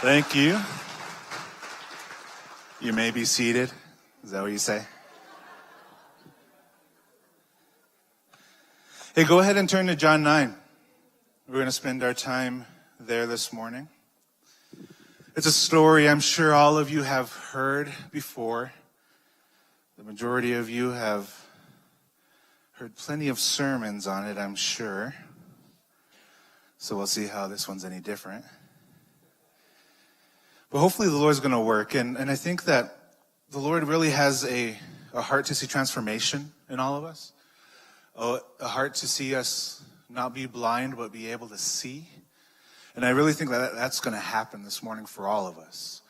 Thank you. You may be seated. Is that what you say? Hey, go ahead and turn to John 9. We're going to spend our time there this morning. It's a story I'm sure all of you have heard before. The majority of you have heard plenty of sermons on it, I'm sure. So we'll see how this one's any different. But hopefully the Lord's going to work. And I think that the Lord really has a heart to see transformation in all of us. A heart to see us not be blind, but be able to see. And I really think that that's going to happen this morning for all of us.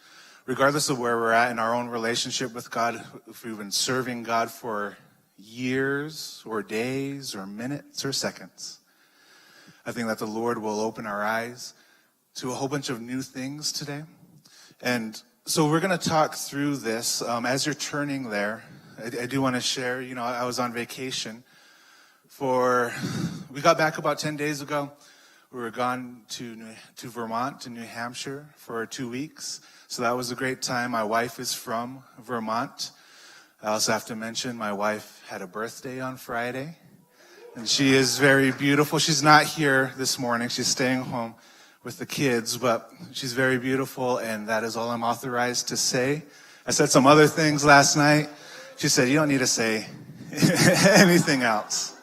Regardless of where we're at in our own relationship with God, if we've been serving God for years or days or minutes or seconds, I think that the Lord will open our eyes to a whole bunch of new things today. And so we're going to talk through this. As you're turning there, I do want to share, I was on vacation we got back about 10 days ago. We were gone to Vermont, to New Hampshire for 2 weeks. So that was a great time. My wife is from Vermont. I also have to mention my wife had a birthday on Friday. And she is very beautiful. She's not here this morning. She's staying home with the kids, but she's very beautiful, and that is all I'm authorized to say. I said some other things last night. She said, you don't need to say anything else.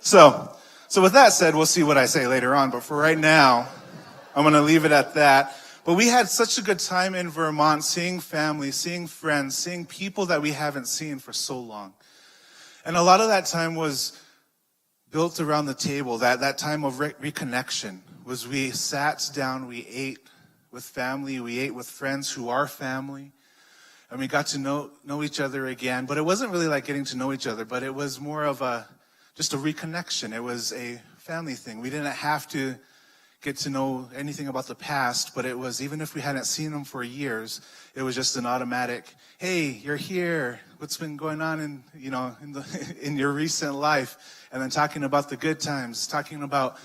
So with that said, we'll see what I say later on, but for right now, I'm going to leave it at that. But we had such a good time in Vermont, seeing family, seeing friends, seeing people that we haven't seen for so long. And a lot of that time was built around the table. That time of reconnection was we sat down, we ate with family, we ate with friends who are family, and we got to know each other again. But it wasn't really like getting to know each other, but it was more of just a reconnection. It was a family thing. We didn't have to get to know anything about the past, but it was, even if we hadn't seen them for years, it was just an automatic, hey, you're here. What's been going on in your recent life? And then talking about the good times, talking about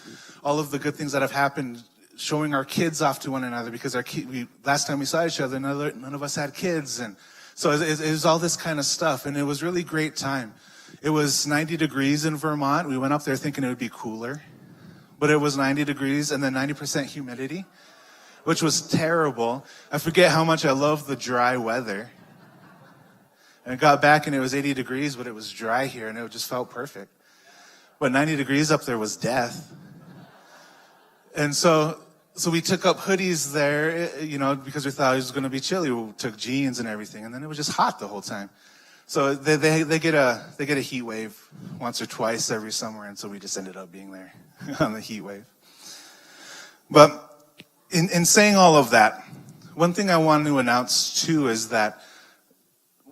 all of the good things that have happened, showing our kids off to one another, because last time we saw each other, none of us had kids. And so it was all this kind of stuff. And it was really great time. It was 90 degrees in Vermont. We went up there thinking it would be cooler, but it was 90 degrees and then 90% humidity, which was terrible. I forget how much I love the dry weather. And I got back and it was 80 degrees, but it was dry here and it just felt perfect. But 90 degrees up there was death. And so we took up hoodies there, because we thought it was going to be chilly. We took jeans and everything, and then it was just hot the whole time. So they get a heat wave once or twice every summer, and so we just ended up being there on the heat wave. But in saying all of that, one thing I wanted to announce too is that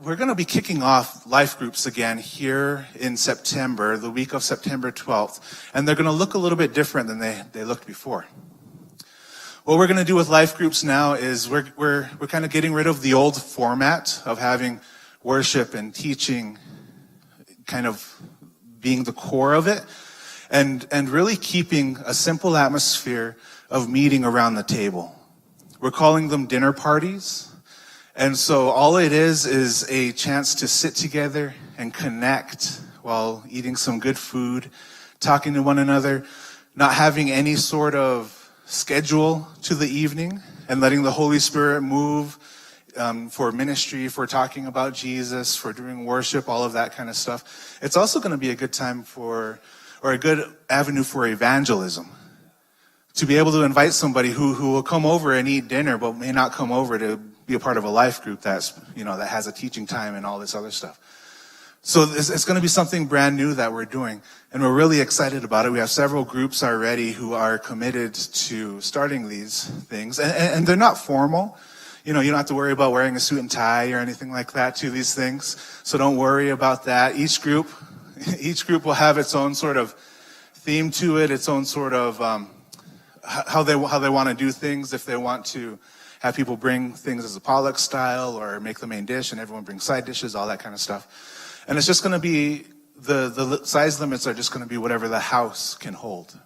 we're going to be kicking off life groups again here in September, the week of September 12th. And they're going to look a little bit different than they looked before. What we're going to do with life groups now is we're kind of getting rid of the old format of having worship and teaching kind of being the core of it, and really keeping a simple atmosphere of meeting around the table. We're calling them dinner parties. And so all it is a chance to sit together and connect while eating some good food, talking to one another, not having any sort of schedule to the evening, and letting the Holy Spirit move for ministry, for talking about Jesus, for doing worship, all of that kind of stuff. It's also going to be a good time or a good avenue for evangelism. To be able to invite somebody who will come over and eat dinner, but may not come over to be a part of a life group that has a teaching time and all this other stuff. So it's going to be something brand new that we're doing, and we're really excited about it. We have several groups already who are committed to starting these things, and they're not formal. You don't have to worry about wearing a suit and tie or anything like that to these things. So don't worry about that. Each group will have its own sort of theme to it, its own sort of how they want to do things. If they want to have people bring things as a potluck style, or make the main dish and everyone brings side dishes, all that kind of stuff. And it's just going to be, the size limits are just going to be whatever the house can hold.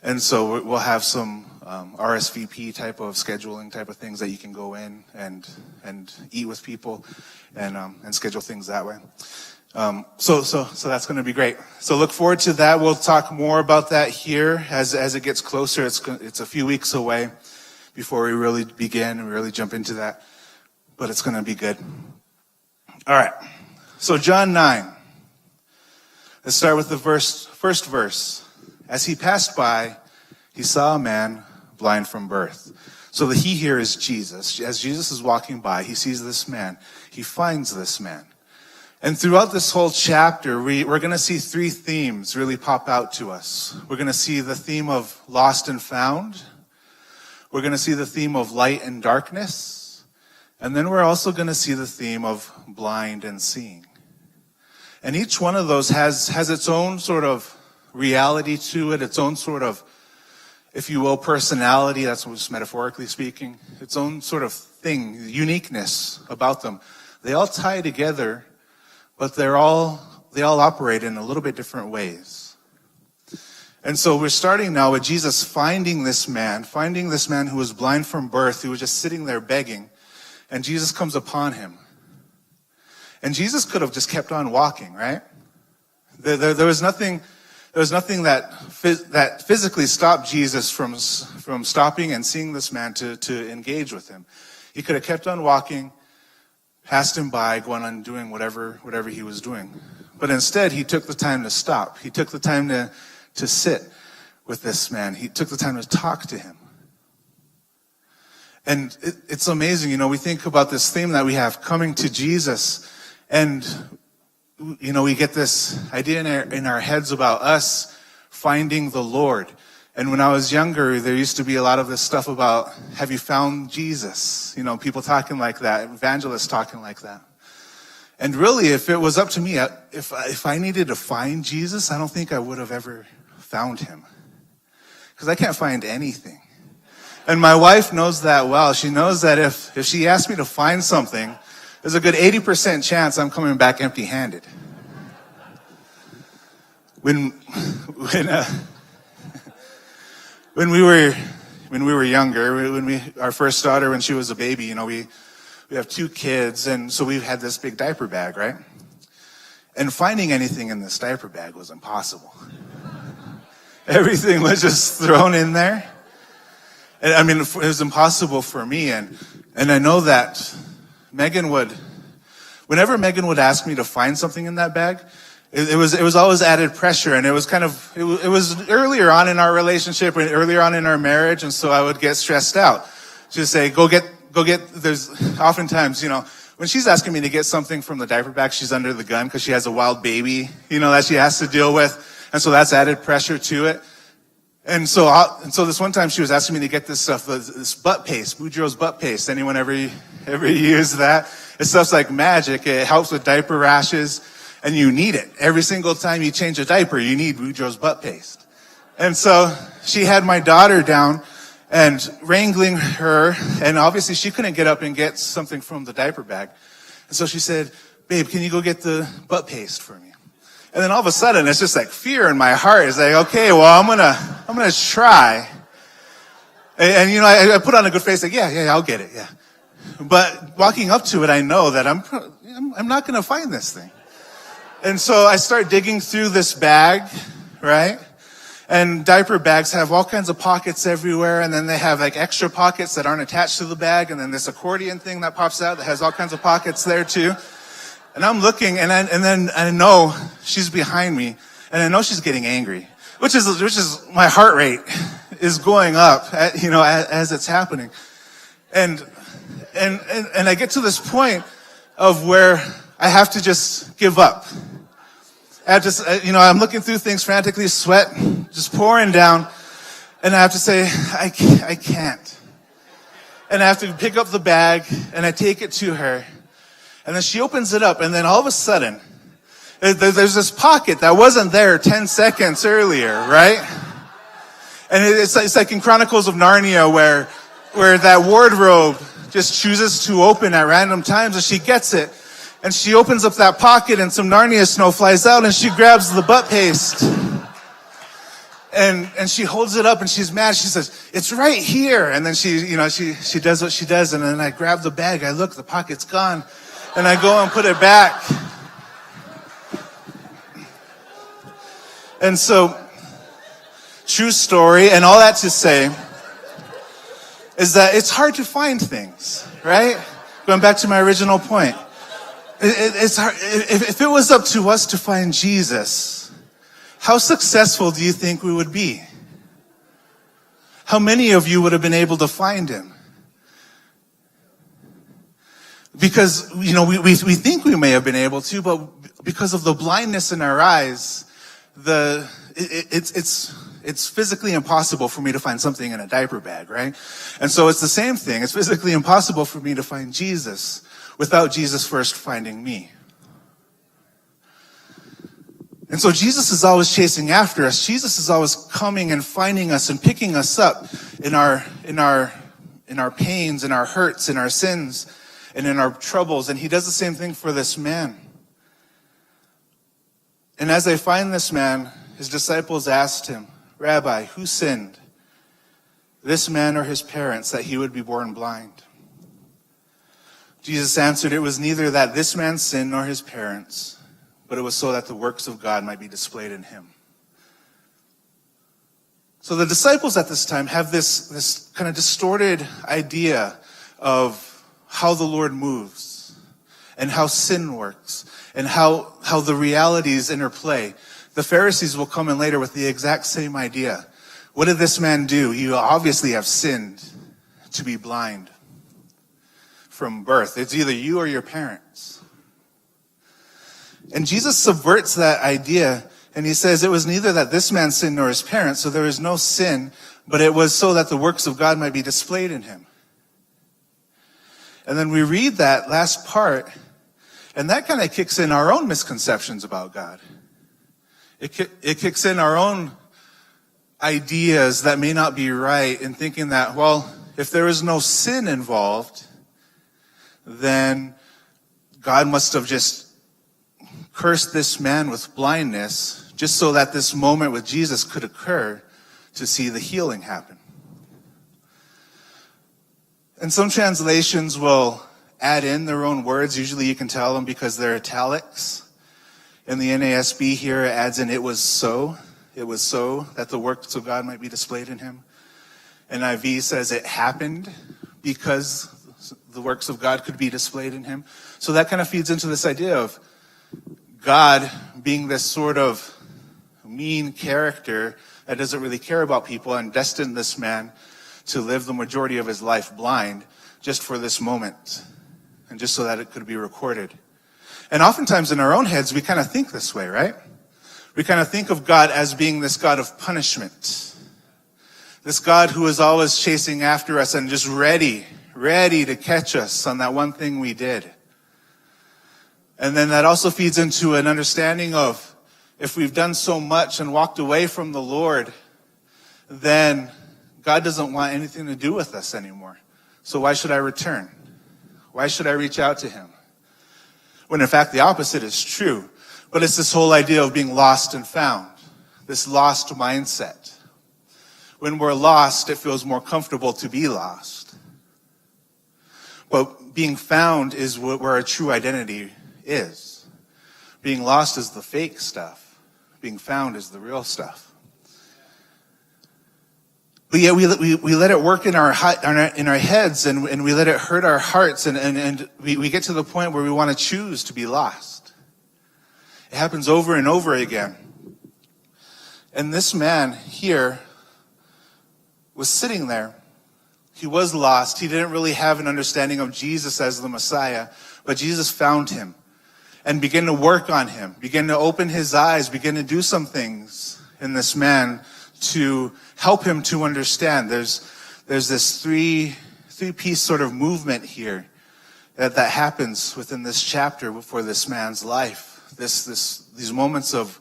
And so we'll have some RSVP type of scheduling type of things that you can go in and eat with people and schedule things that way. So that's going to be great. So look forward to that. We'll talk more about that here as it gets closer. It's a few weeks away before we really begin and really jump into that, but it's going to be good. All right. So John 9. Let's start with the first verse. As he passed by, he saw a man blind from birth. So the he here is Jesus. As Jesus is walking by, he sees this man. He finds this man. And throughout this whole chapter, we're going to see three themes really pop out to us. We're going to see the theme of lost and found. We're going to see the theme of light and darkness. And then we're also going to see the theme of blind and seeing. And each one of those has its own sort of reality to it, its own sort of, if you will, personality, that's just metaphorically speaking, its own sort of thing, uniqueness about them. They all tie together, but they all operate in a little bit different ways. And so we're starting now with Jesus finding this man who was blind from birth, who was just sitting there begging, and Jesus comes upon him. And Jesus could have just kept on walking, right? There was nothing that physically stopped Jesus from stopping and seeing this man to engage with him. He could have kept on walking, passed him by, going on doing whatever he was doing. But instead, he took the time to stop. He took the time to sit with this man. He took the time to talk to him. And it's amazing, we think about this theme that we have, coming to Jesus, and we get this idea in our heads about us finding the Lord. And when I was younger, there used to be a lot of this stuff about, have you found Jesus? People talking like that, evangelists talking like that. And really, if it was up to me, if I needed to find Jesus, I don't think I would have ever found him. Because I can't find anything. And my wife knows that well. She knows that if she asked me to find something, there's a good 80% chance I'm coming back empty-handed. When we were younger, our first daughter, when she was a baby, we have 2 kids, and so we had this big diaper bag, right? And finding anything in this diaper bag was impossible. Everything was just thrown in there. And it was impossible for me, and I know that whenever Megan would ask me to find something in that bag, it was always added pressure, and it was earlier on in our relationship and earlier on in our marriage, and so I would get stressed out. She'd say, go get, there's oftentimes, when she's asking me to get something from the diaper bag, she's under the gun because she has a wild baby, that she has to deal with, and so that's added pressure to it. And so this one time she was asking me to get this stuff, this butt paste, Boudreaux's butt paste. Anyone ever use that? This stuff's like magic. It helps with diaper rashes, and you need it. Every single time you change a diaper, you need Boudreaux's butt paste. And so she had my daughter down and wrangling her, and obviously she couldn't get up and get something from the diaper bag. And so she said, "Babe, can you go get the butt paste for me?" And then all of a sudden, it's just like fear in my heart. It's like, okay, well, I'm gonna try. And I put on a good face, like, yeah, I'll get it, yeah. But walking up to it, I know that I'm not gonna find this thing. And so I start digging through this bag, right? And diaper bags have all kinds of pockets everywhere, and then they have like extra pockets that aren't attached to the bag, and then this accordion thing that pops out that has all kinds of pockets there too. And I'm looking, and then I know she's behind me, and I know she's getting angry, which is my heart rate is going up, as it's happening, and I get to this point of where I have to just give up. I'm looking through things frantically, sweat just pouring down, and I have to say, I can't. And I have to pick up the bag, and I take it to her. And then she opens it up, and then all of a sudden, there's this pocket that wasn't there 10 seconds earlier, right? And it's like in Chronicles of Narnia where that wardrobe just chooses to open at random times, and she gets it. And she opens up that pocket, and some Narnia snow flies out, and she grabs the butt paste. And she holds it up and she's mad. She says, "It's right here." And then she does what she does. And then I grab the bag. I look, the pocket's gone. And I go and put it back. And so, true story, and all that to say is that it's hard to find things, right? Going back to my original point. It's hard. If it was up to us to find Jesus, how successful do you think we would be? How many of you would have been able to find him? Because, we think we may have been able to, but because of the blindness in our eyes, it's physically impossible for me to find something in a diaper bag, right? And so it's the same thing. It's physically impossible for me to find Jesus without Jesus first finding me. And so Jesus is always chasing after us. Jesus is always coming and finding us and picking us up in our pains, in our hurts, in our sins, and in our troubles. And he does the same thing for this man. And as they find this man, his disciples asked him, "Rabbi, who sinned, this man or his parents, that he would be born blind?" Jesus answered, "It was neither that this man sinned nor his parents, but it was so that the works of God might be displayed in him." So the disciples at this time have this kind of distorted idea of how the Lord moves and how sin works and how the realities interplay. The Pharisees will come in later with the exact same idea. What did this man do? You obviously have sinned to be blind from birth. It's either you or your parents. And Jesus subverts that idea, and he says it was neither that this man sinned nor his parents, so there is no sin, but it was so that the works of God might be displayed in him. And then we read that last part, and that kind of kicks in our own misconceptions about God. It kicks in our own ideas that may not be right in thinking that, well, if there is no sin involved, then God must have just cursed this man with blindness just so that this moment with Jesus could occur to see the healing happen. And some translations will add in their own words. Usually you can tell them because they're italics. In the NASB here, it adds in, "It was so that the works of God might be displayed in him." NIV says it happened because the works of God could be displayed in him. So that kind of feeds into this idea of God being this sort of mean character that doesn't really care about people and destined this man to live the majority of his life blind just for this moment and just so that it could be recorded. And oftentimes in our own heads, we kind of think this way, right? We kind of think of God as being this God of punishment. This God who is always chasing after us and just ready to catch us on that one thing we did. And then that also feeds into an understanding of if we've done so much and walked away from the Lord, then God doesn't want anything to do with us anymore. So why should I return? Why should I reach out to him? When in fact the opposite is true. But it's this whole idea of being lost and found. This lost mindset. When we're lost, it feels more comfortable to be lost. But being found is where our true identity is. Being lost is the fake stuff. Being found is the real stuff. But yet we let it work in our heads and we let it hurt our hearts and we get to the point where we want to choose to be lost. It happens over and over again. And this man here was sitting there. He was lost. He didn't really have an understanding of Jesus as the Messiah, but Jesus found him and began to work on him, began to open his eyes, began to do some things in this man to help him to understand. There's this three-piece sort of movement here that happens within this chapter for this man's life. These moments of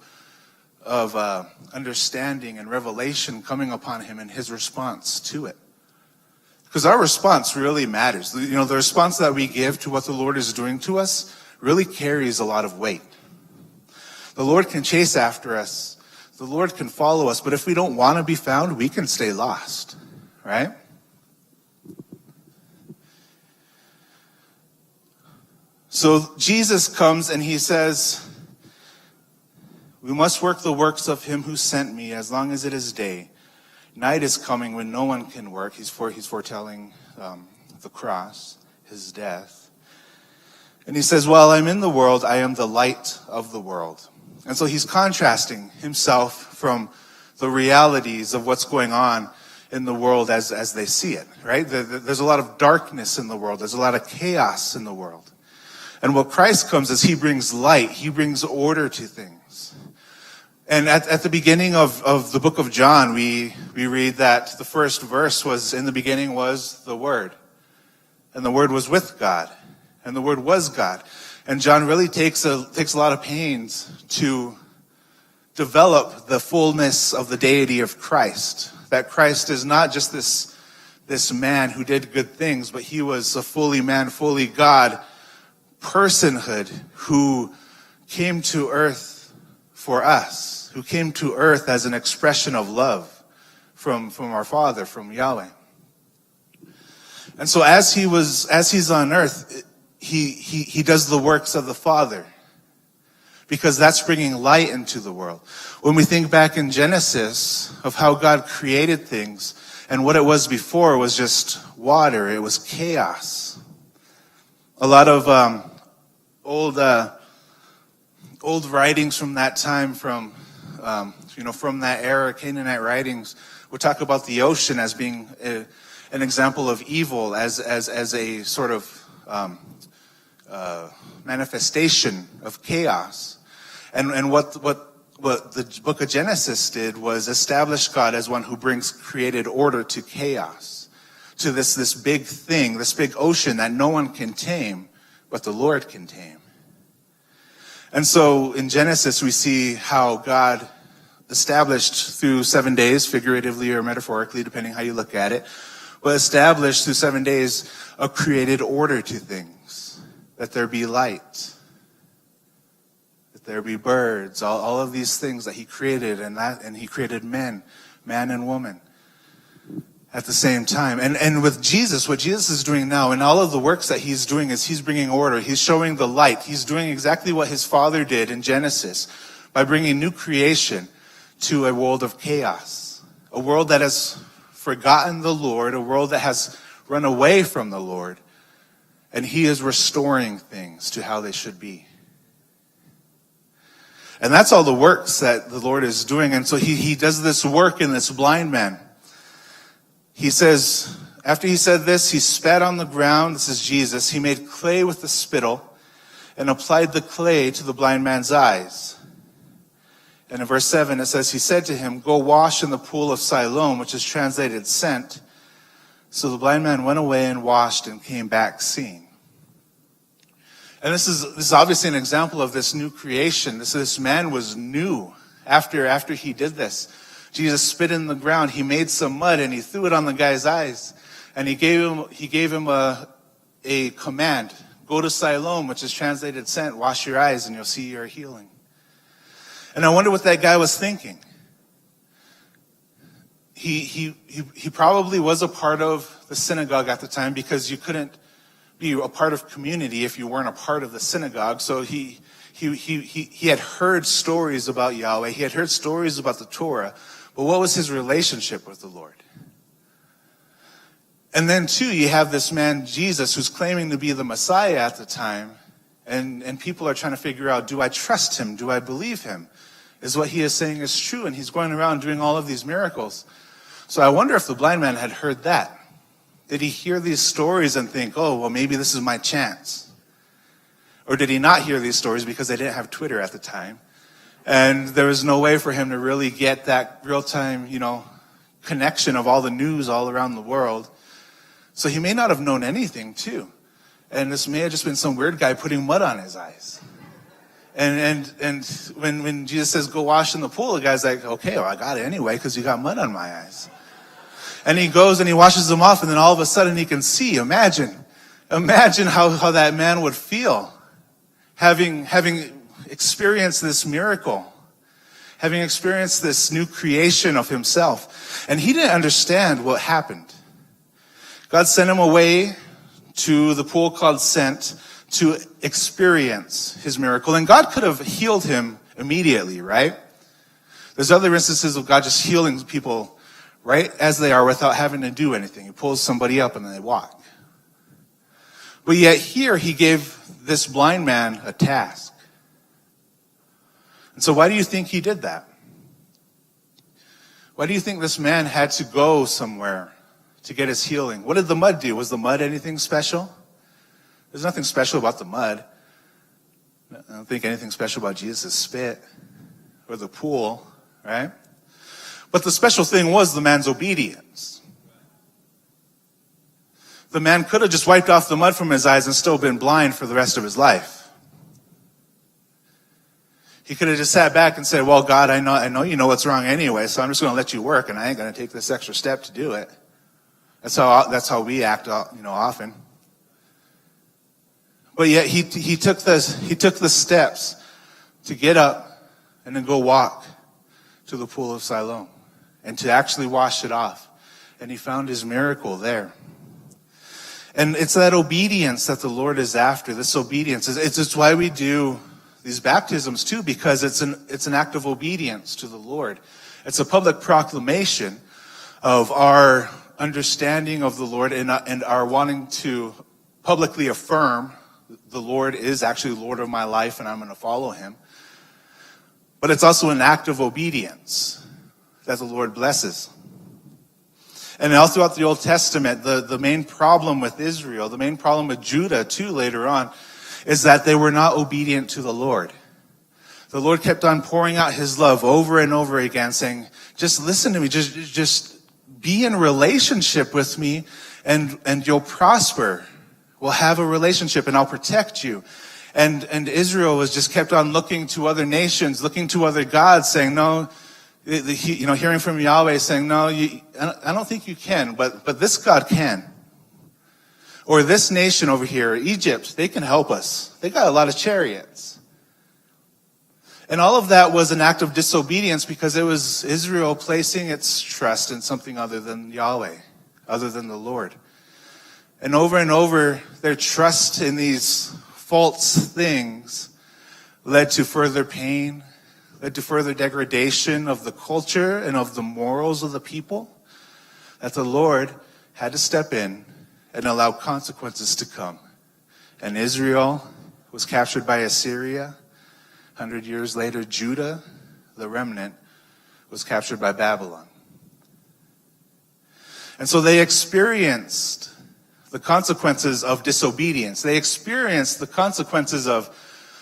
understanding and revelation coming upon him and his response to it. Because our response really matters. The response that we give to what the Lord is doing to us really carries a lot of weight. The Lord can chase after us. The Lord can follow us, but if we don't want to be found, we can stay lost, right? So Jesus comes and he says, we must work the works of him who sent me as long as it is day. Night is coming when no one can work. He's foretelling the cross, his death. And he says, while I'm in the world, I am the light of the world. And so he's contrasting himself from the realities of what's going on in the world as they see it, right? There's a lot of darkness in the world. There's a lot of chaos in the world. And what Christ comes is he brings light. He brings order to things. And at the beginning of the book of John, we read that the first verse was, in the beginning was the Word. And the Word was with God. And the Word was God. And John really takes a lot of pains to develop the fullness of the deity of Christ. That Christ is not just this man who did good things, but he was a fully man, fully God personhood who came to earth for us, who came to earth as an expression of love from our Father, from Yahweh. And so as he's on earth, he does the works of the Father, because that's bringing light into the world. When we think back in Genesis of how God created things, and what it was before was just water, it was chaos. A lot of old writings from that time, from that era, Canaanite writings, would talk about the ocean as being an example of evil, as a sort of manifestation of chaos. And what the book of Genesis did was establish God as one who brings created order to chaos, to this big thing, this big ocean that no one can tame, but the Lord can tame. And so in Genesis, we see how God established through 7 days, figuratively or metaphorically, depending how you look at it, but established through 7 days a created order to things. That there be light, that there be birds, all of these things that he created, and he created man and woman at the same time. And with Jesus, what Jesus is doing now, and all of the works that he's doing, is he's bringing order. He's showing the light. He's doing exactly what his Father did in Genesis by bringing new creation to a world of chaos, a world that has forgotten the Lord, a world that has run away from the Lord, and he is restoring things to how they should be. And that's all the works that the Lord is doing. And so he does this work in this blind man. He says, after he said this, he spat on the ground. This is Jesus. He made clay with the spittle and applied the clay to the blind man's eyes. And in verse 7, it says, he said to him, go wash in the pool of Siloam, which is translated sent. So the blind man went away and washed and came back seeing. And this is obviously an example of this new creation. This man was new after he did this. Jesus spit in the ground. He made some mud and he threw it on the guy's eyes. And he gave him a command. Go to Siloam, which is translated sent. Wash your eyes and you'll see your healing. And I wonder what that guy was thinking. He probably was a part of the synagogue at the time, because you couldn't be a part of community if you weren't a part of the synagogue. So he had heard stories about Yahweh. He had heard stories about the Torah. But what was his relationship with the Lord? And then too, you have this man, Jesus, who's claiming to be the Messiah at the time. And people are trying to figure out, do I trust him? Do I believe him? Is what he is saying is true? And he's going around doing all of these miracles. So I wonder if the blind man had heard that. Did he hear these stories and think, oh, well, maybe this is my chance? Or did he not hear these stories because they didn't have Twitter at the time? And there was no way for him to really get that real-time, connection of all the news all around the world. So he may not have known anything, too. And this may have just been some weird guy putting mud on his eyes. And when Jesus says, go wash in the pool, the guy's like, okay, well, I got it anyway because you got mud on my eyes. And he goes and he washes them off, and then all of a sudden he can see. Imagine how that man would feel having experienced this miracle, having experienced this new creation of himself. And he didn't understand what happened. God sent him away to the pool called Sent to experience his miracle. And God could have healed him immediately, right? There's other instances of God just healing people right as they are without having to do anything. He pulls somebody up and then they walk. But yet here he gave this blind man a task. And so why do you think he did that? Why do you think this man had to go somewhere to get his healing? What did the mud do? Was the mud anything special? There's nothing special about the mud. I don't think anything special about Jesus' spit or the pool, right? But the special thing was the man's obedience. The man could have just wiped off the mud from his eyes and still been blind for the rest of his life. He could have just sat back and said, well, God, I know you know what's wrong anyway, so I'm just going to let you work, and I ain't going to take this extra step to do it. That's how we act, often. But yet he took the steps to get up and then go walk to the pool of Siloam and to actually wash it off. And he found his miracle there. And it's that obedience that the Lord is after. This obedience it's why we do these baptisms too, because it's an act of obedience to the Lord. It's a public proclamation of our understanding of the Lord and our wanting to publicly affirm the Lord is actually Lord of my life and I'm going to follow him. But it's also an act of obedience that the Lord blesses. And all throughout the Old Testament, the main problem with Israel, the main problem with Judah too later on, is that they were not obedient to the Lord. The Lord kept on pouring out his love over and over again, saying, just listen to me, just be in relationship with me and you'll prosper. We'll have a relationship and I'll protect you. And Israel was just kept on looking to other nations, looking to other gods, saying, no, hearing from Yahweh saying, no, I don't think you can, but this God can. Or this nation over here, Egypt, they can help us. They got a lot of chariots. And all of that was an act of disobedience because it was Israel placing its trust in something other than Yahweh, other than the Lord. And over, their trust in these false things led to further pain, led to further degradation of the culture and of the morals of the people, that the Lord had to step in and allow consequences to come. And Israel was captured by Assyria. 100 years later, Judah, the remnant, was captured by Babylon. And so they experienced the consequences of disobedience. They experienced the consequences of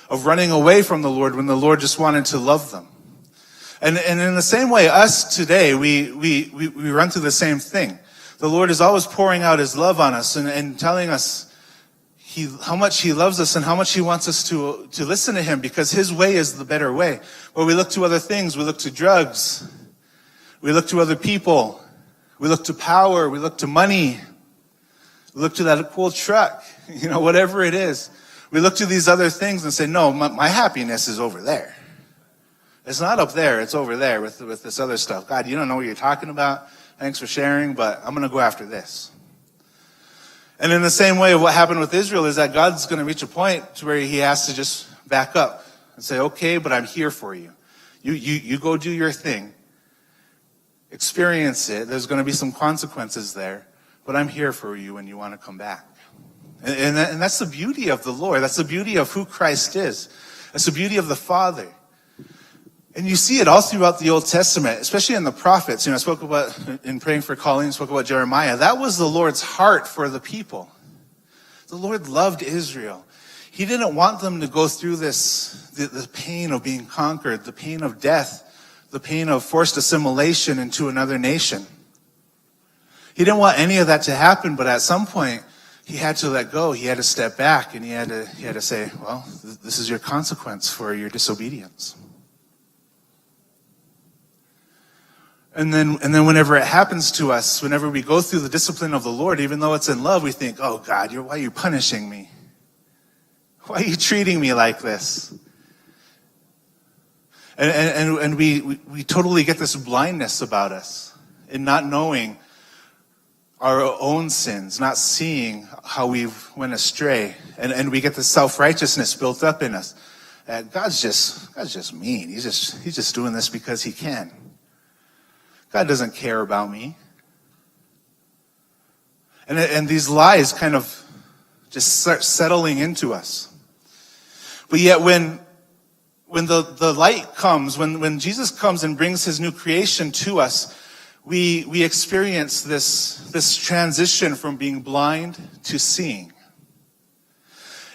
running away from the Lord when the Lord just wanted to love them. And in the same way, us today, we run through the same thing. The Lord is always pouring out his love on us and telling us how much he loves us and how much he wants us to listen to him because his way is the better way. But we look to other things. We look to drugs. We look to other people. We look to power. We look to money. We look to that cool truck, whatever it is. We look to these other things and say, no, my happiness is over there. It's not up there. It's over there with this other stuff. God, you don't know what you're talking about. Thanks for sharing, but I'm going to go after this. And in the same way, what happened with Israel is that God's going to reach a point to where he has to just back up and say, okay, but I'm here for you. You go do your thing. Experience it. There's going to be some consequences there, but I'm here for you when you want to come back. And that's the beauty of the Lord. That's the beauty of who Christ is. That's the beauty of the Father. And you see it all throughout the Old Testament, especially in the prophets. I spoke about, in praying for Colleen, spoke about Jeremiah. That was the Lord's heart for the people. The Lord loved Israel. He didn't want them to go through the pain of being conquered, the pain of death, the pain of forced assimilation into another nation. He didn't want any of that to happen, but at some point, he had to let go. He had to step back, and he had to say, well, this is your consequence for your disobedience. And then whenever it happens to us, whenever we go through the discipline of the Lord, even though it's in love, we think, oh God, why are you punishing me? Why are you treating me like this? And we totally get this blindness about us in not knowing our own sins, not seeing how we've went astray. And we get this self-righteousness built up in us. That God's just mean. He's just doing this because he can. God doesn't care about me. And these lies kind of just start settling into us. But yet when the light comes, when Jesus comes and brings his new creation to us, we experience this transition from being blind to seeing.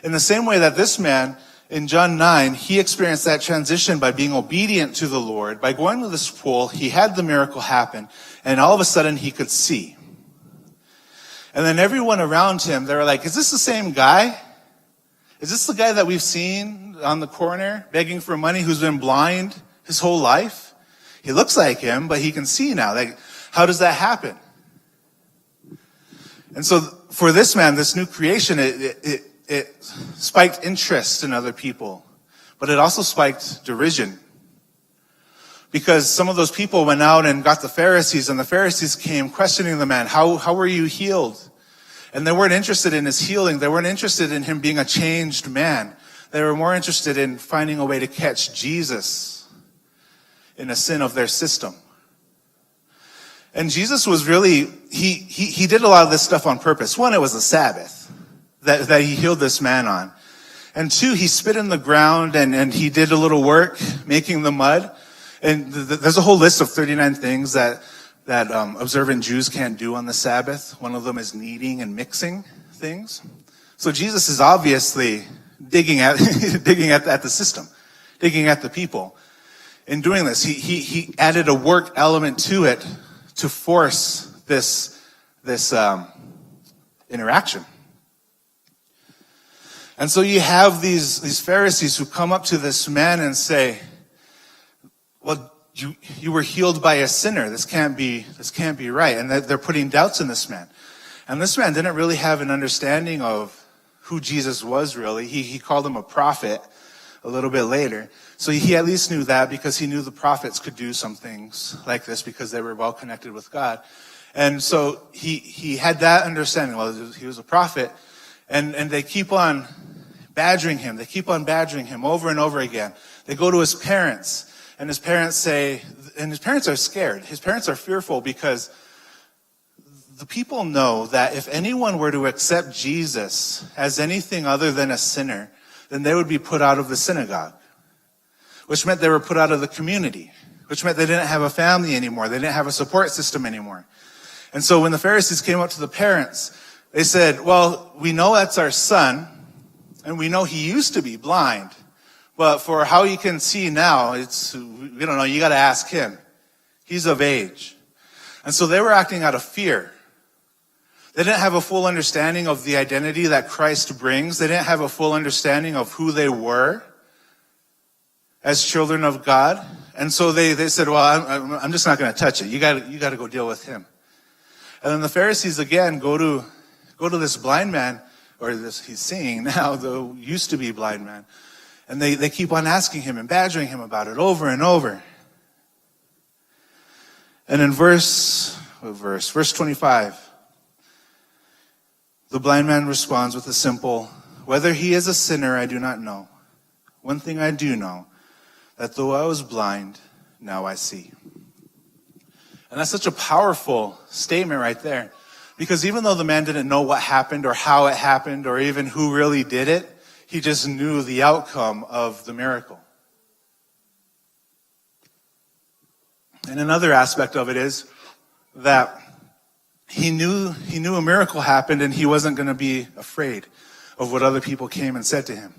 In the same way that this man, in John 9, he experienced that transition by being obedient to the Lord. By going to this pool, he had the miracle happen, and all of a sudden he could see. And then everyone around him, they were like, is this the same guy? Is this the guy that we've seen on the corner begging for money who's been blind his whole life? He looks like him, but he can see now. Like, how does that happen? And so for this man, this new creation, it spiked interest in other people, but it also spiked derision. Because some of those people went out and got the Pharisees, and the Pharisees came questioning the man, how were you healed? And they weren't interested in his healing. They weren't interested in him being a changed man. They were more interested in finding a way to catch Jesus in a sin of their system. And Jesus was really, he did a lot of this stuff on purpose. One, it was the Sabbath that he healed this man on. And two, he spit in the ground and he did a little work making the mud. And there's a whole list of 39 things that observant Jews can't do on the Sabbath. One of them is kneading and mixing things. So Jesus is obviously digging at the system, digging at the people. In doing this, he added a work element to it to force this interaction. And so you have these Pharisees who come up to this man and say, well, you were healed by a sinner. This can't be right. And they're putting doubts in this man. And this man didn't really have an understanding of who Jesus was really. He called him a prophet a little bit later. So he at least knew that because he knew the prophets could do some things like this because they were well connected with God. And so he had that understanding. Well, he was a prophet. And they keep on badgering him. They keep on badgering him over and over again. They go to his parents. And his parents say, and his parents are scared. His parents are fearful because the people know that if anyone were to accept Jesus as anything other than a sinner, then they would be put out of the synagogue, which meant they were put out of the community, which meant they didn't have a family anymore. They didn't have a support system anymore. And so when the Pharisees came up to the parents, they said, well, we know that's our son, and we know he used to be blind. But for how he can see now, we don't know, you got to ask him. He's of age. And so they were acting out of fear. They didn't have a full understanding of the identity that Christ brings. They didn't have a full understanding of who they were as children of God. And so they said, well, I'm just not going to touch it. You got to go deal with him. And then the Pharisees again go to this blind man, or this he's seeing now, the used to be blind man. And they keep on asking him and badgering him about it over and over. And in verse 25, the blind man responds with a simple, whether he is a sinner, I do not know. One thing I do know, that though I was blind, now I see. And that's such a powerful statement right there. Because even though the man didn't know what happened or how it happened or even who really did it, he just knew the outcome of the miracle. And another aspect of it is that he knew a miracle happened and he wasn't going to be afraid of what other people came and said to him.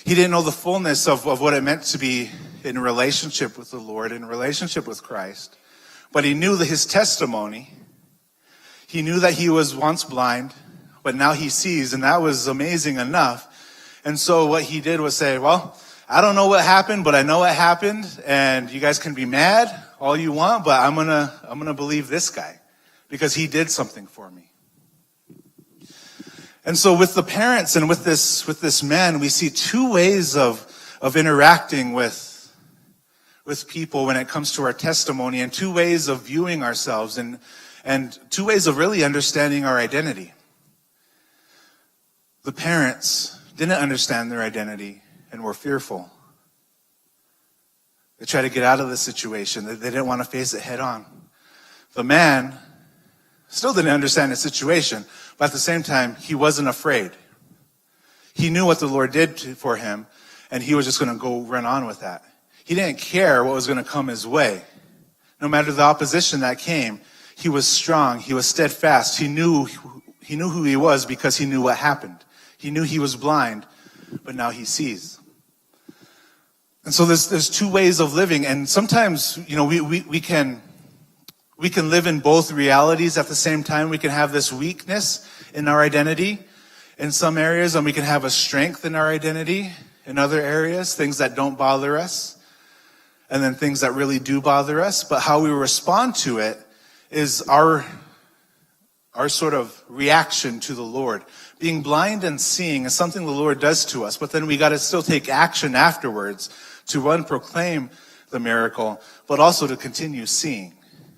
He didn't know the fullness of what it meant to be in relationship with the Lord, in relationship with Christ. But he knew that his testimony, he knew that he was once blind, but now he sees, and that was amazing enough. And so what he did was say, well, I don't know what happened, but I know what happened, and you guys can be mad all you want, but I'm gonna believe this guy because he did something for me. And so with the parents and with this man, we see two ways of of interacting with people when it comes to our testimony, and 2 ways of viewing ourselves, and 2 ways of really understanding our identity. The parents didn't understand their identity and were fearful. They tried to get out of the situation. They didn't want to face it head on. The man still didn't understand the situation, but at the same time, he wasn't afraid. He knew what the Lord did for him, and he was just going to go run on with that. He didn't care what was going to come his way. No matter the opposition that came, he was strong. He was steadfast. He knew who he was because he knew what happened. He knew he was blind, but now he sees. And so there's 2 ways of living, and sometimes, we can live in both realities at the same time. We can have this weakness in our identity in some areas, and we can have a strength in our identity in other areas, things that don't bother us, and then things that really do bother us. But how we respond to it is our sort of reaction to the Lord. Being blind and seeing is something the Lord does to us, but then we got to still take action afterwards to proclaim the miracle, but also to continue seeing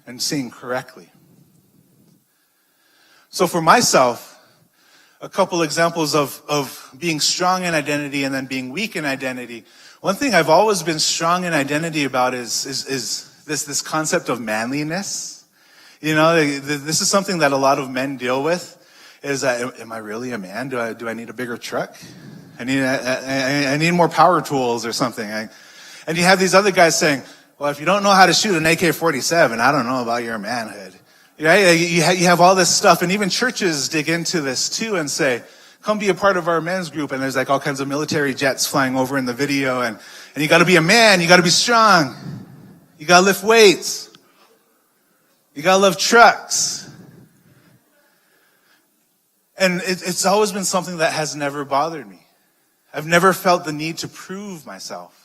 and seeing correctly. So for myself, a couple examples of being strong in identity and then being weak in identity. One thing I've always been strong in identity about is this concept of manliness. This is something that a lot of men deal with. Am I really a man? Do I need a bigger truck? I need more power tools or something. And you have these other guys saying, well, if you don't know how to shoot an AK-47, I don't know about your manhood. Right? You have all this stuff, and even churches dig into this too and say, come be a part of our men's group. And there's like all kinds of military jets flying over in the video, and you got to be a man. You got to be strong. You got to lift weights. You got to love trucks. And it's always been something that has never bothered me. I've never felt the need to prove myself.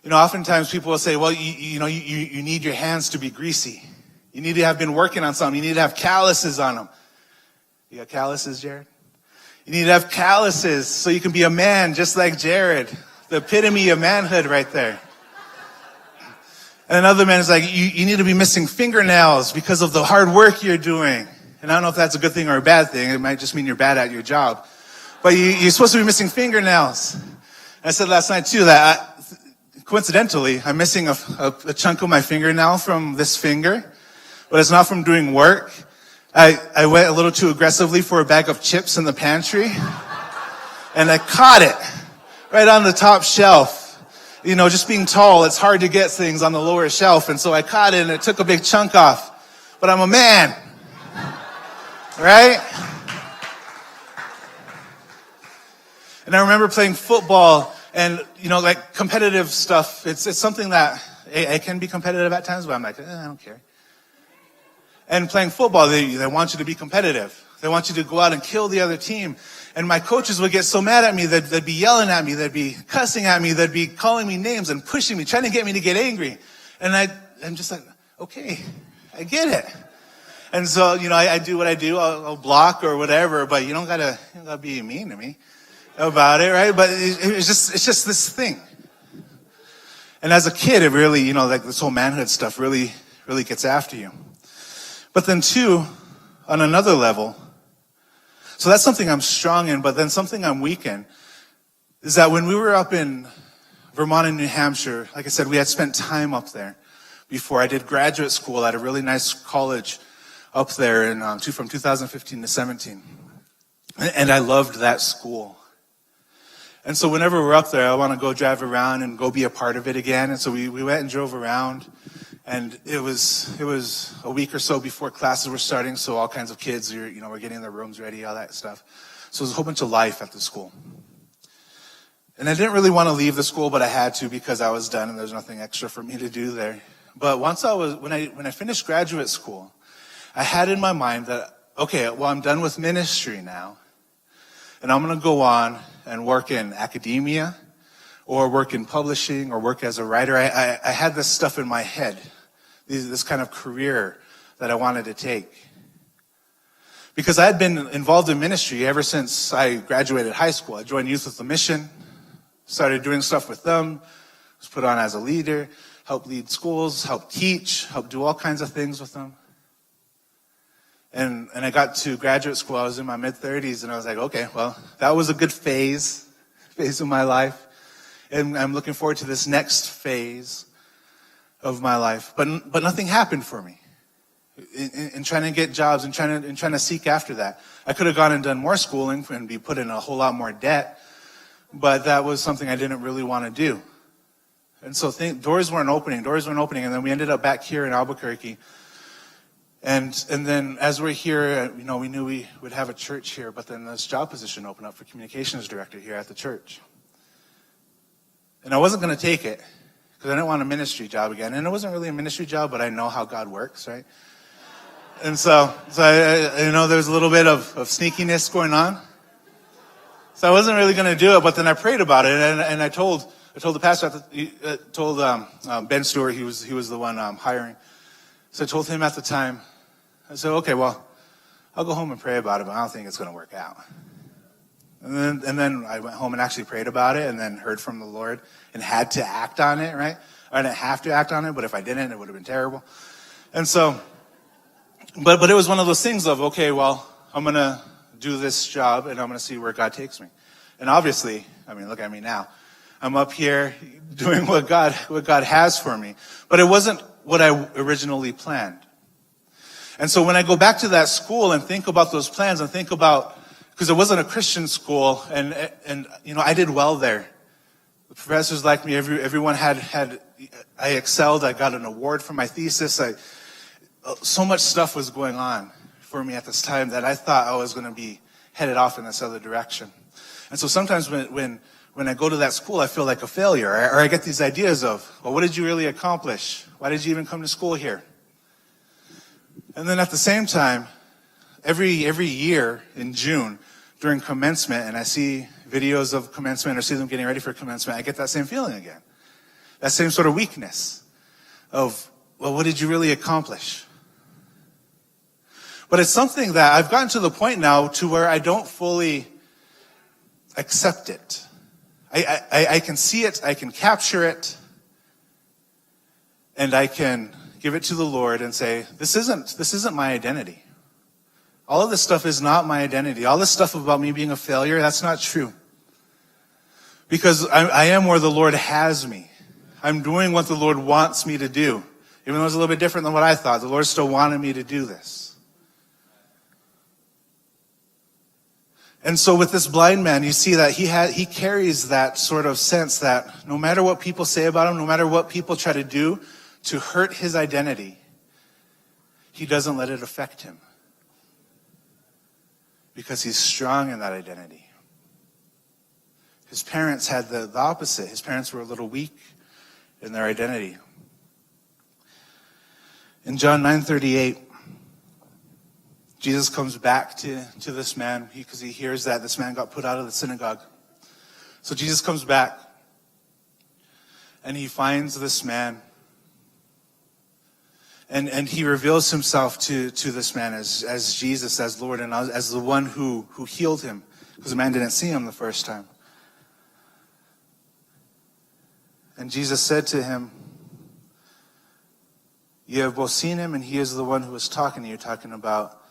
Oftentimes people will say, well, you need your hands to be greasy. You need to have been working on something. You need to have calluses on them. You got calluses, Jared? You need to have calluses so you can be a man just like Jared. The epitome of manhood right there. And another man is like, you need to be missing fingernails because of the hard work you're doing. And I don't know if that's a good thing or a bad thing. It might just mean you're bad at your job. But you're supposed to be missing fingernails. And I said last night too that coincidentally, I'm missing a chunk of my fingernail from this finger. But it's not from doing work. I went a little too aggressively for a bag of chips in the pantry. And I caught it right on the top shelf. Just being tall, it's hard to get things on the lower shelf. And so I caught it and it took a big chunk off. But I'm a man. Right? And I remember playing football and, like competitive stuff. It's something that I can be competitive at times, but I'm like, I don't care. And playing football, they want you to be competitive. They want you to go out and kill the other team. And my coaches would get so mad at me that they'd be yelling at me, they'd be cussing at me, they'd be calling me names and pushing me, trying to get me to get angry. And I'm just like, okay, I get it. And so, I do what I do. I'll block or whatever, but you don't gotta be mean to me about it, right? But it's just this thing. And as a kid, it really, like this whole manhood stuff really, really gets after you. But then too, on another level, so that's something I'm strong in, but then something I'm weak in, is that when we were up in Vermont and New Hampshire, like I said, we had spent time up there before. I did graduate school at a really nice college up there from 2015 to 17. And I loved that school. And so whenever we're up there, I want to go drive around and go be a part of it again. And so we went and drove around. And it was a week or so before classes were starting, so all kinds of kids were getting their rooms ready, all that stuff. So it was a whole bunch of life at the school. And I didn't really want to leave the school, but I had to because I was done and there was nothing extra for me to do there. But when I finished graduate school, I had in my mind that, okay, well, I'm done with ministry now, and I'm going to go on and work in academia or work in publishing or work as a writer. I had this stuff in my head. This kind of career that I wanted to take. Because I had been involved in ministry ever since I graduated high school. I joined Youth with a Mission, Started doing stuff with them, was put on as a leader, helped lead schools, helped teach, helped do all kinds of things with them. And I got to graduate school, I was in my mid-30s, and I was like, okay, well, that was a good phase of my life. And I'm looking forward to this next phase of my life. But nothing happened for me in trying to get jobs and trying to seek after that. I could have gone and done more schooling and be put in a whole lot more debt, but that was something I didn't really want to do. And so doors weren't opening, and then we ended up back here in Albuquerque. And then as we're here, we knew we would have a church here, but then this job position opened up for communications director here at the church. And I wasn't going to take it because I didn't want a ministry job again. And it wasn't really a ministry job, but I know how God works, right? And so I there's a little bit of sneakiness going on. So I wasn't really going to do it, but then I prayed about it, and I told the pastor, told Ben Stewart, he was the one hiring. So I told him at the time, I said, okay, well, I'll go home and pray about it, but I don't think it's going to work out. And then I went home and actually prayed about it, and then heard from the Lord and had to act on it, right? I didn't have to act on it, but if I didn't, it would have been terrible. And so, but it was one of those things of, okay, well, I'm going to do this job, and I'm going to see where God takes me. And obviously, look at me now. I'm up here doing what God has for me. But it wasn't what I originally planned. And so when I go back to that school and think about those plans and think about, because it wasn't a Christian school, and I did well there. The professors liked me. Everyone had I excelled. I got an award for my thesis. So much stuff was going on for me at this time that I thought I was going to be headed off in this other direction. And so sometimes when I go to that school, I feel like a failure, or I get these ideas of, well, what did you really accomplish? Why did you even come to school here? And then at the same time, every year in June during commencement, and I see videos of commencement or see them getting ready for commencement, I get that same feeling again. That same sort of weakness of, well, what did you really accomplish? But it's something that I've gotten to the point now to where I don't fully accept it. I can see it, I can capture it, and I can give it to the Lord and say, this isn't my identity. All of this stuff is not my identity. All this stuff about me being a failure, that's not true. Because I am where the Lord has me. I'm doing what the Lord wants me to do. Even though it's a little bit different than what I thought, the Lord still wanted me to do this. And so with this blind man, you see that he carries that sort of sense that no matter what people say about him, no matter what people try to do to hurt his identity, he doesn't let it affect him. Because he's strong in that identity. His parents had the opposite. His parents were a little weak in their identity. In John 9:38, Jesus comes back to this man because he hears that this man got put out of the synagogue. So Jesus comes back and he finds this man and he reveals himself to this man as Jesus, as Lord, and as the one who healed him, because the man didn't see him the first time. And Jesus said to him, you have both seen him, and he is the one who is talking to you, talking about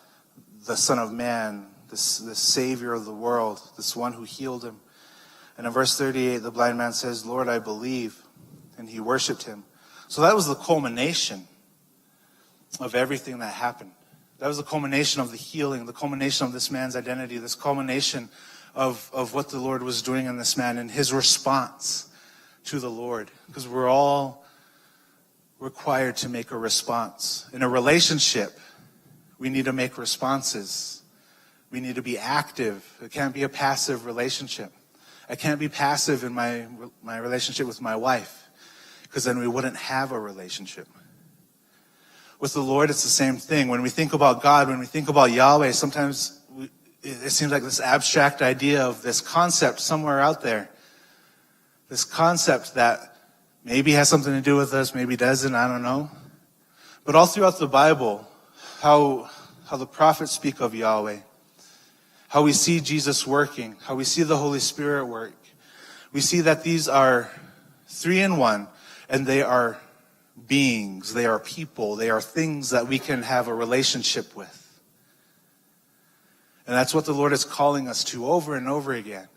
the Son of Man, this Savior of the world, this one who healed him. And in verse 38, the blind man says, Lord, I believe. And he worshiped him. So that was the culmination of everything that happened. That was the culmination of the healing, the culmination of this man's identity, this culmination of what the Lord was doing in this man and his response to the Lord. Because we're all required to make a response. In a relationship, we need to make responses. We need to be active. It can't be a passive relationship. I can't be passive in my relationship with my wife, because then we wouldn't have a relationship. With the Lord, it's the same thing. When we think about God, when we think about Yahweh, sometimes it seems like this abstract idea of this concept somewhere out there. This concept that maybe has something to do with us, maybe doesn't, I don't know. But all throughout the Bible, how the prophets speak of Yahweh, how we see Jesus working, how we see the Holy Spirit work. we see that these are three in one, and they are beings, they are people, they are things that we can have a relationship with. And that's what the Lord is calling us to over and over again.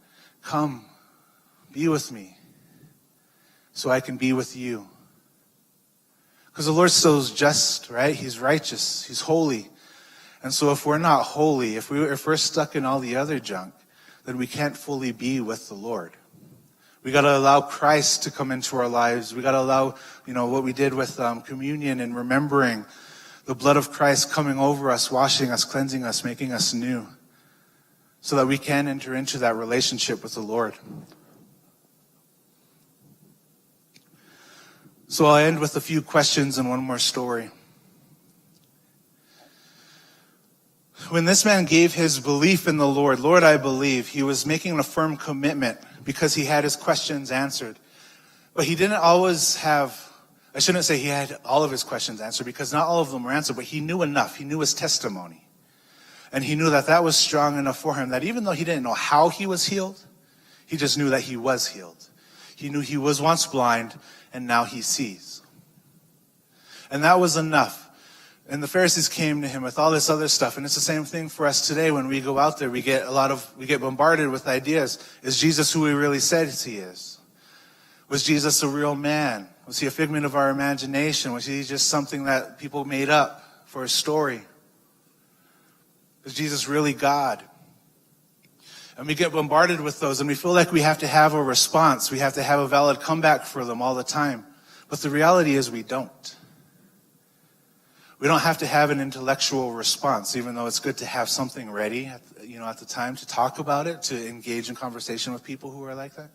Come, be with me, so I can be with you. Because the Lord still is just, right? He's righteous, He's holy. And so if we're not holy, if we're stuck in all the other junk, then we can't fully be with the Lord. We got to allow Christ to come into our lives. We got to allow, what we did with communion and remembering the blood of Christ coming over us, washing us, cleansing us, making us new, so that we can enter into that relationship with the Lord. So I'll end with a few questions and one more story. When this man gave his belief in the Lord, Lord, I believe, he was making a firm commitment because he had his questions answered. But he didn't always have, I shouldn't say he had all of his questions answered, because not all of them were answered, but he knew enough. He knew his testimony. And he knew that that was strong enough for him, that even though he didn't know how he was healed, he just knew that he was healed. He knew he was once blind, and now he sees. And that was enough. And the Pharisees came to him with all this other stuff. And it's the same thing for us today. When we go out there, we get bombarded with ideas. Is Jesus who he really says he is? Was Jesus a real man? Was he a figment of our imagination? Was he just something that people made up for a story? Was Jesus really God? And we get bombarded with those, and we feel like we have to have a response. We have to have a valid comeback for them all the time. But the reality is we don't. We don't have to have an intellectual response, even though it's good to have something ready at the time to talk about it, to engage in conversation with people who are like that.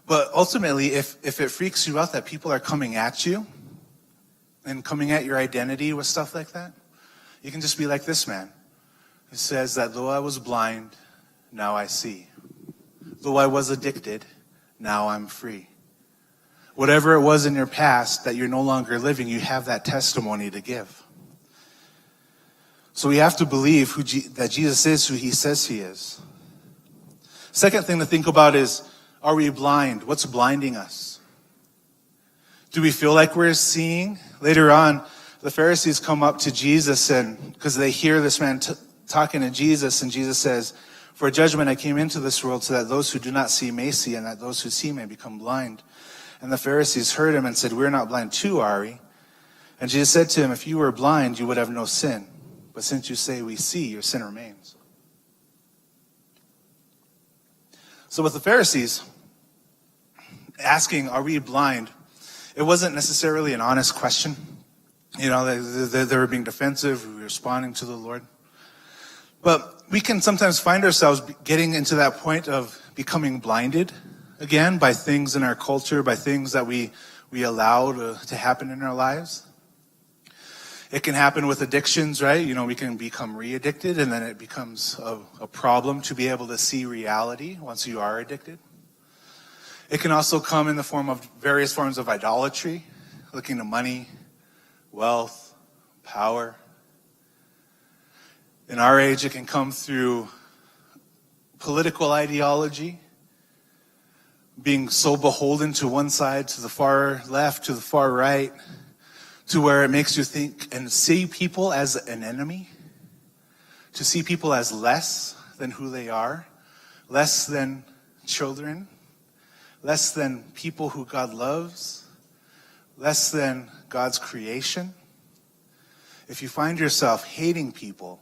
But ultimately, if it freaks you out that people are coming at you and coming at your identity with stuff like that, you can just be like this man. He says that though I was blind, now I see. Though I was addicted, now I'm free. Whatever it was in your past that you're no longer living, you have that testimony to give. So we have to believe that Jesus is who he says he is. Second thing to think about is, are we blind? What's blinding us? Do we feel like we're seeing? Later on, the Pharisees come up to Jesus, and because they hear this man talking to Jesus, and Jesus says, for judgment I came into this world so that those who do not see may see, and that those who see may become blind. And the Pharisees heard him and said, we're not blind too, are we? And Jesus said to him, if you were blind, you would have no sin. But since you say we see, your sin remains. So with the Pharisees asking, are we blind? It wasn't necessarily an honest question. They were being defensive, responding to the Lord. But we can sometimes find ourselves getting into that point of becoming blinded again, by things in our culture, by things that we allow to happen in our lives. It can happen with addictions, right? We can become re-addicted, and then it becomes a problem to be able to see reality once you are addicted. It can also come in the form of various forms of idolatry, looking to money, wealth, power. In our age, it can come through political ideology, being so beholden to one side, to the far left, to the far right, to where it makes you think and see people as an enemy, to see people as less than who they are, less than children, less than people who God loves, less than God's creation. If you find yourself hating people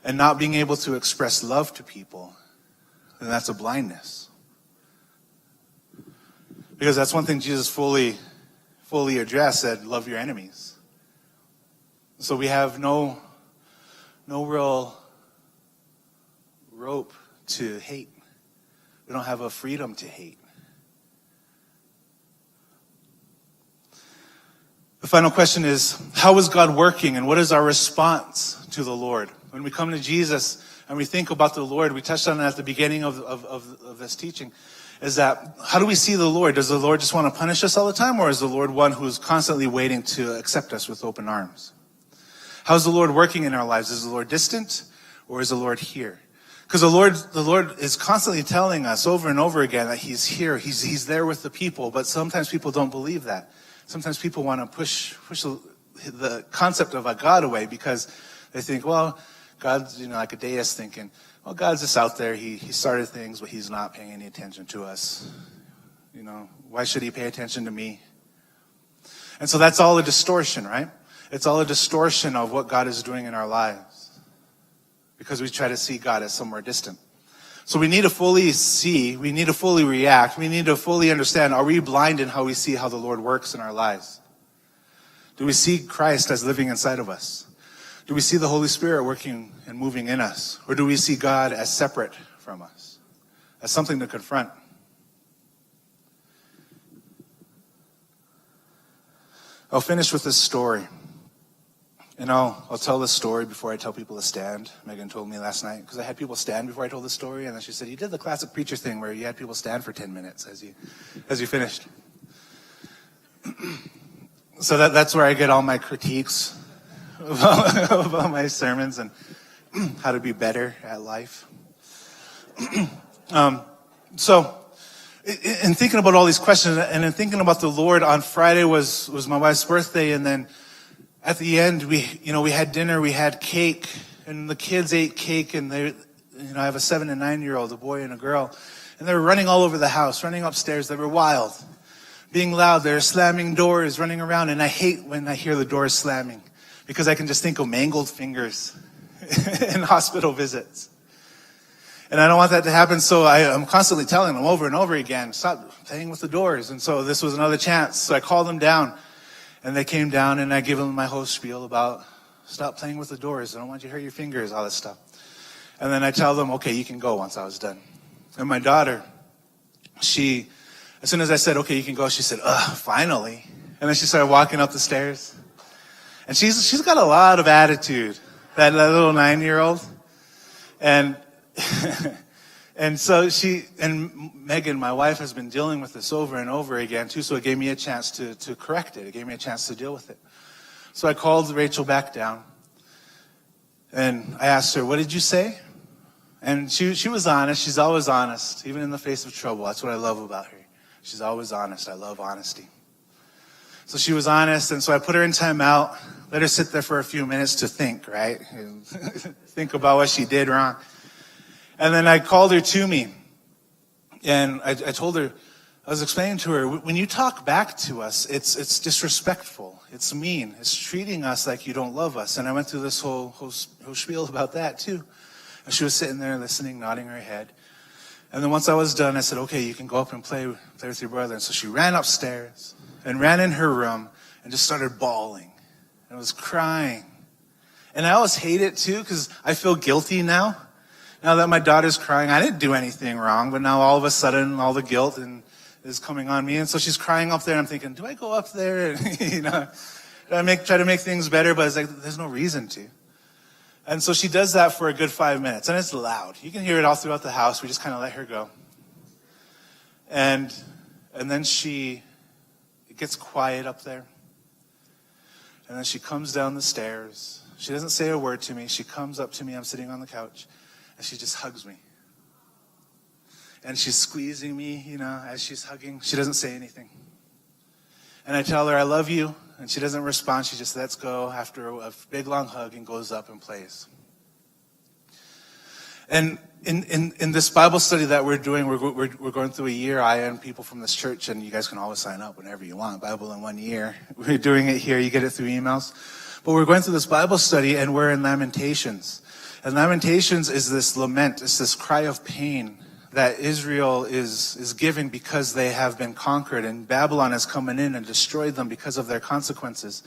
and not being able to express love to people, then that's a blindness. Because that's one thing Jesus fully addressed, said, love your enemies. So we have no real rope to hate. We don't have a freedom to hate. The final question is, how is God working, and what is our response to the Lord? When we come to Jesus and we think about the Lord, we touched on it at the beginning of this teaching, is that how do we see the Lord? Does the Lord just want to punish us all the time, or is the Lord one who's constantly waiting to accept us with open arms? How's the Lord working in our lives? Is the Lord distant, or is the Lord here? Because the Lord is constantly telling us over and over again that he's here. He's there with the people. But sometimes people don't believe that. Sometimes people want to push the concept of a God away because they think, well, God's, like a deist thinking, well, God's just out there. He started things, but he's not paying any attention to us. Why should he pay attention to me? And so that's all a distortion, right? It's all a distortion of what God is doing in our lives because we try to see God as somewhere distant. So we need to fully see, we need to fully react, we need to fully understand, are we blind in how we see how the Lord works in our lives? Do we see Christ as living inside of us? Do we see the Holy Spirit working and moving in us? Or do we see God as separate from us? As something to confront? I'll finish with this story. And I'll tell this story before I tell people to stand. Megan told me last night, because I had people stand before I told the story, and then she said, you did the classic preacher thing where you had people stand for 10 minutes as you finished. So that's where I get all my critiques about my sermons and how to be better at life. So in thinking about all these questions and in thinking about the Lord, on Friday was my wife's birthday, and then at the end we had dinner, we had cake, and the kids ate cake, and I have a 7 and 9-year-old, a boy and a girl, and they were running all over the house, running upstairs. They were wild, being loud. They're slamming doors, running around, and I hate when I hear the doors slamming because I can just think of mangled fingers in hospital visits. And I don't want that to happen, so I'm constantly telling them over and over again, stop playing with the doors. And so this was another chance. So I called them down, and they came down, and I gave them my whole spiel about stop playing with the doors. I don't want you to hurt your fingers, all this stuff. And then I tell them, okay, you can go once I was done. And my daughter, as soon as I said, okay, you can go, she said, finally. And then she started walking up the stairs. And she's got a lot of attitude, that little 9-year-old. And and so Megan, my wife, has been dealing with this over and over again too, so it gave me a chance to correct it. It gave me a chance to deal with it. So I called Rachel back down, and I asked her, what did you say? And she was honest. She's always honest, even in the face of trouble. That's what I love about her. She's always honest. I love honesty. So she was honest, and so I put her in timeout, let her sit there for a few minutes to think, right? Think about what she did wrong. And then I called her to me, and I told her, I was explaining to her, when you talk back to us, it's disrespectful, it's mean, it's treating us like you don't love us. And I went through this whole spiel about that too. And she was sitting there listening, nodding her head. And then once I was done, I said, okay, you can go up and play with your brother. And so she ran upstairs and ran in her room and just started bawling and was crying. And I always hate it too, because I feel guilty now. Now that my daughter's crying, I didn't do anything wrong, but now all of a sudden, all the guilt is coming on me. And so she's crying up there, and I'm thinking, do I go up there and, try to make things better? But it's like, there's no reason to. And so she does that for a good 5 minutes, and it's loud. You can hear it all throughout the house. We just kind of let her go. And then it gets quiet up there. And then she comes down the stairs. She doesn't say a word to me. She comes up to me. I'm sitting on the couch. And she just hugs me. And she's squeezing me, as she's hugging. She doesn't say anything. And I tell her, I love you. And she doesn't respond. She just lets go after a big, long hug and goes up and plays. And in this Bible study that we're doing, we're going through a year. I and people from this church, and you guys can always sign up whenever you want. Bible in 1 year. We're doing it here. You get it through emails. But we're going through this Bible study, and we're in Lamentations. And Lamentations is this lament, it's this cry of pain that Israel is giving because they have been conquered, and Babylon has come in and destroyed them because of their consequences.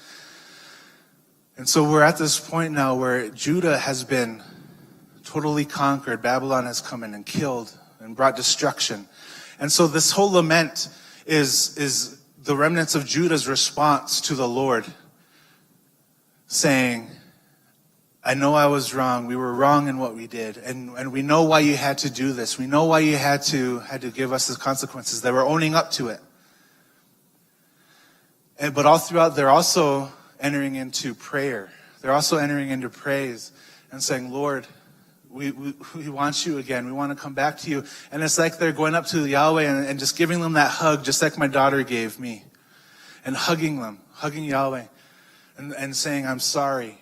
And so we're at this point now where Judah has been totally conquered. Babylon has come in and killed and brought destruction. And so this whole lament is the remnants of Judah's response to the Lord, saying, I know I was wrong. We were wrong in what we did. And we know why you had to do this. We know why you had to give us the consequences. They were owning up to it. But all throughout, they're also entering into prayer. They're also entering into praise and saying, Lord, we want you again. We want to come back to you. And it's like they're going up to Yahweh and just giving them that hug, just like my daughter gave me. And hugging them, hugging Yahweh and saying, I'm sorry.